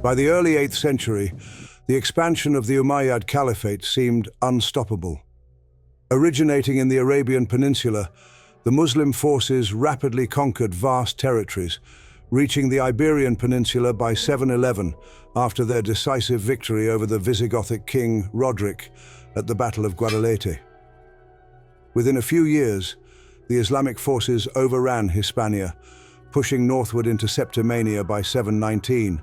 By the early 8th century, the expansion of the Umayyad Caliphate seemed unstoppable. Originating in the Arabian Peninsula, the Muslim forces rapidly conquered vast territories, reaching the Iberian Peninsula by 711 after their decisive victory over the Visigothic king Roderick at the Battle of Guadalete. Within a few years, the Islamic forces overran Hispania, pushing northward into Septimania by 719,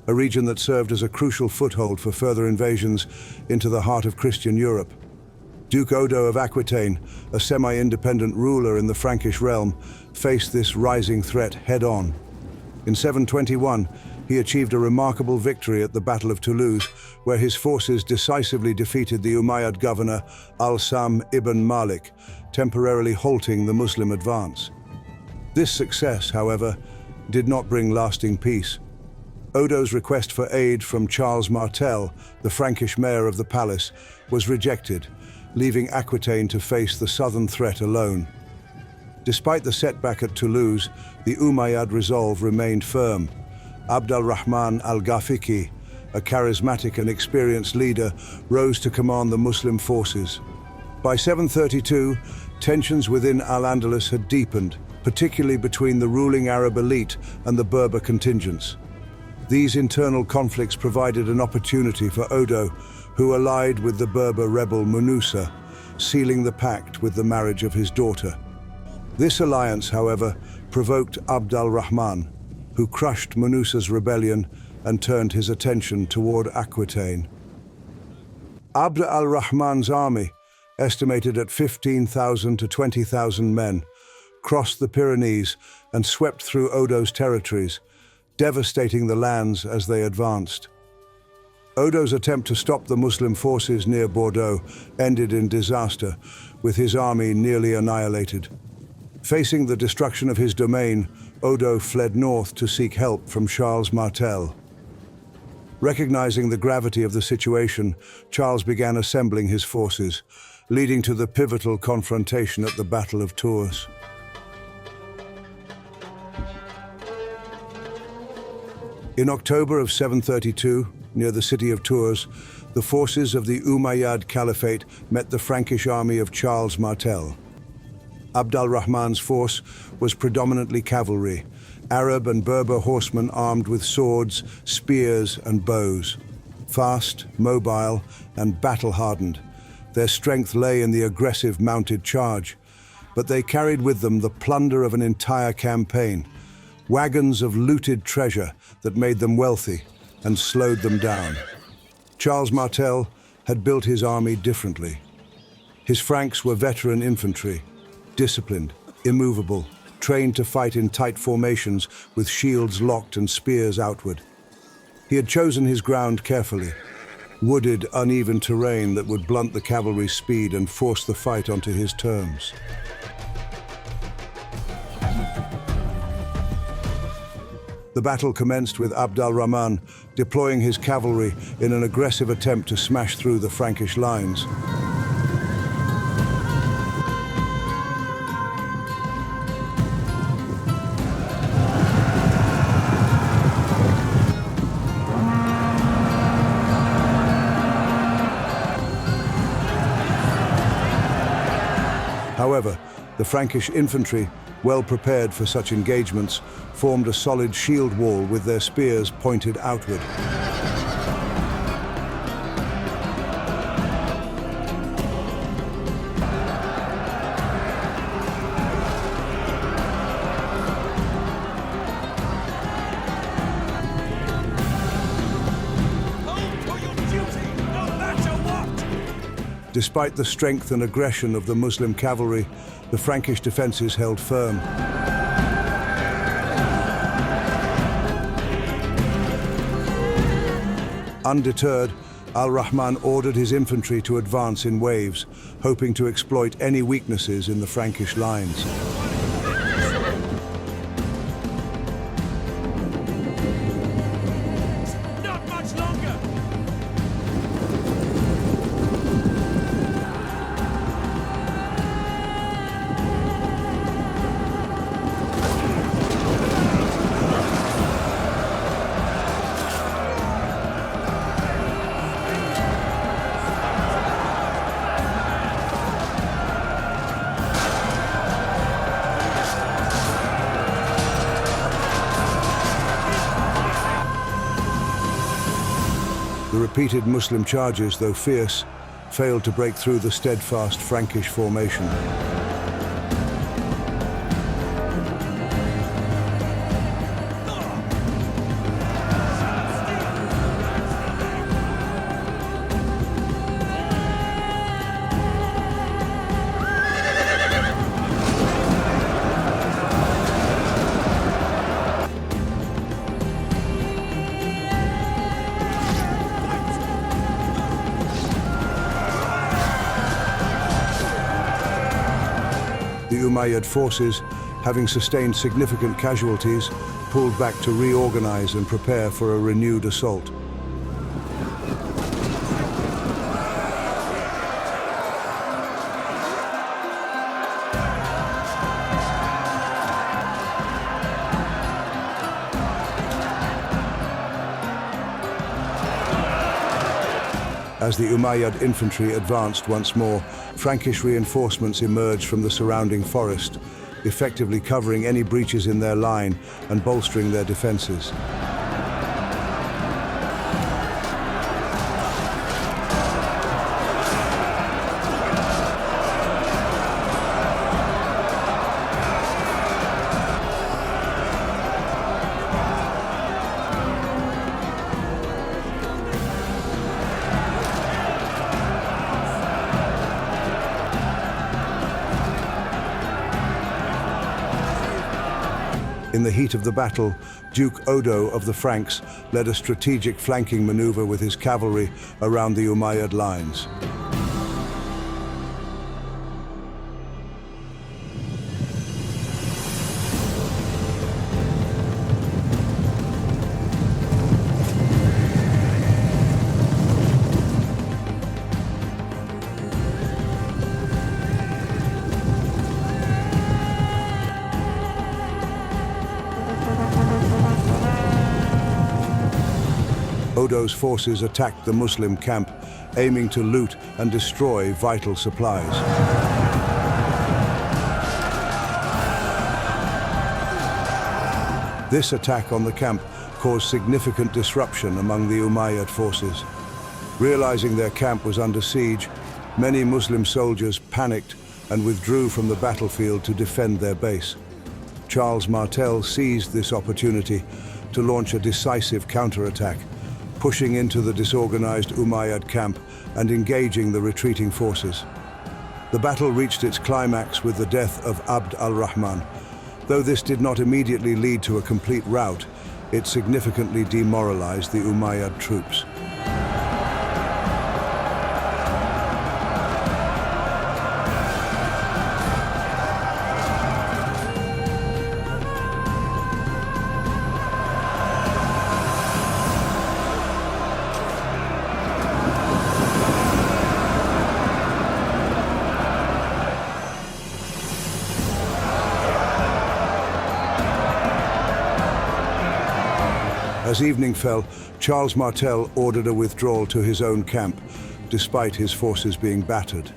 a region that served as a crucial foothold for further invasions into the heart of Christian Europe. Duke Odo of Aquitaine, a semi-independent ruler in the Frankish realm, faced this rising threat head-on. In 721, he achieved a remarkable victory at the Battle of Toulouse, where his forces decisively defeated the Umayyad governor al-Sam ibn Malik, temporarily halting the Muslim advance. This success, however, did not bring lasting peace. Odo's request for aid from Charles Martel, the Frankish mayor of the palace, was rejected, leaving Aquitaine to face the southern threat alone. Despite the setback at Toulouse, the Umayyad resolve remained firm. al-Rahman al-Ghafiqi, a charismatic and experienced leader, rose to command the Muslim forces. By 732, tensions within Al-Andalus had deepened, particularly between the ruling Arab elite and the Berber contingents. These internal conflicts provided an opportunity for Odo, who allied with the Berber rebel Munusa, sealing the pact with the marriage of his daughter. This alliance, however, provoked al-Rahman, who crushed Munusa's rebellion and turned his attention toward Aquitaine. al-Rahman's army, estimated at 15,000 to 20,000 men, crossed the Pyrenees and swept through Odo's territories, devastating the lands as they advanced. Odo's attempt to stop the Muslim forces near Bordeaux ended in disaster, with his army nearly annihilated. Facing the destruction of his domain, Odo fled north to seek help from Charles Martel. Recognizing the gravity of the situation, Charles began assembling his forces, leading to the pivotal confrontation at the Battle of Tours. In October of 732, near the city of Tours, the forces of the Umayyad Caliphate met the Frankish army of Charles Martel. al-Rahman's force was predominantly cavalry, Arab and Berber horsemen armed with swords, spears, and bows. Fast, mobile, and battle-hardened, their strength lay in the aggressive mounted charge, but they carried with them the plunder of an entire campaign, wagons of looted treasure that made them wealthy and slowed them down. Charles Martel had built his army differently. His Franks were veteran infantry, disciplined, immovable, trained to fight in tight formations with shields locked and spears outward. He had chosen his ground carefully, wooded, uneven terrain that would blunt the cavalry's speed and force the fight onto his terms. The battle commenced with al-Rahman deploying his cavalry in an aggressive attempt to smash through the Frankish lines. However, the Frankish infantry, well prepared for such engagements, formed a solid shield wall with their spears pointed outward. Despite the strength and aggression of the Muslim cavalry, the Frankish defenses held firm. Undeterred, al-Rahman ordered his infantry to advance in waves, hoping to exploit any weaknesses in the Frankish lines. Not much longer! repeated Muslim charges, though fierce, failed to break through the steadfast Frankish formation. The Umayyad forces, having sustained significant casualties, pulled back to reorganize and prepare for a renewed assault. As the Umayyad infantry advanced once more, Frankish reinforcements emerged from the surrounding forest, effectively covering any breaches in their line and bolstering their defenses. In the heat of the battle, Duke Odo of the Franks led a strategic flanking maneuver with his cavalry around the Umayyad lines. Odo's forces attacked the Muslim camp, aiming to loot and destroy vital supplies. This attack on the camp caused significant disruption among the Umayyad forces. Realizing their camp was under siege, many Muslim soldiers panicked and withdrew from the battlefield to defend their base. Charles Martel seized this opportunity to launch a decisive counterattack, pushing into the disorganized Umayyad camp and engaging the retreating forces. The battle reached its climax with the death of Abd al-Rahman. Though this did not immediately lead to a complete rout, it significantly demoralized the Umayyad troops. As evening fell, Charles Martel ordered a withdrawal to his own camp, despite his forces being battered.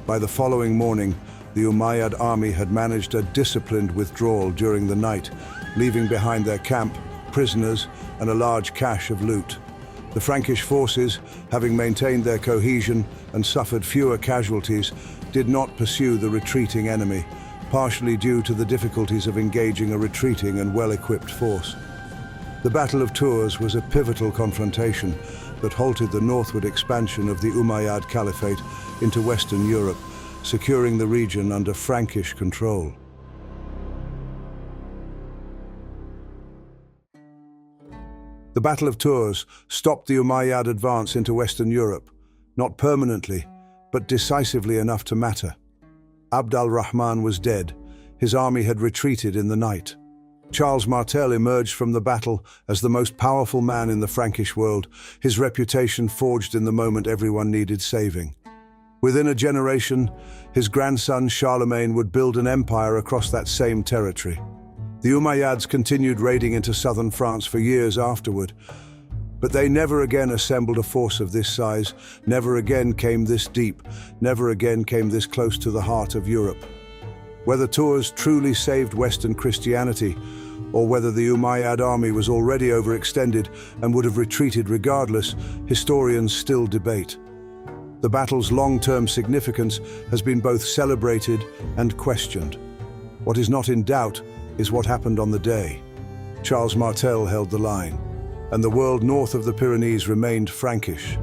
By the following morning, the Umayyad army had managed a disciplined withdrawal during the night, leaving behind their camp, prisoners, and a large cache of loot. The Frankish forces, having maintained their cohesion and suffered fewer casualties, did not pursue the retreating enemy, partially due to the difficulties of engaging a retreating and well-equipped force. The Battle of Tours was a pivotal confrontation that halted the northward expansion of the Umayyad Caliphate into Western Europe, securing the region under Frankish control. The Battle of Tours stopped the Umayyad advance into Western Europe, not permanently, but decisively enough to matter. Abd al-Rahman was dead. His army had retreated in the night. Charles Martel emerged from the battle as the most powerful man in the Frankish world, his reputation forged in the moment everyone needed saving. Within a generation, his grandson Charlemagne would build an empire across that same territory. The Umayyads continued raiding into southern France for years afterward, but they never again assembled a force of this size, never again came this deep, never again came this close to the heart of Europe. Whether Tours truly saved Western Christianity, or whether the Umayyad army was already overextended and would have retreated regardless, historians still debate. The battle's long-term significance has been both celebrated and questioned. What is not in doubt is what happened on the day. Charles Martel held the line, and the world north of the Pyrenees remained Frankish.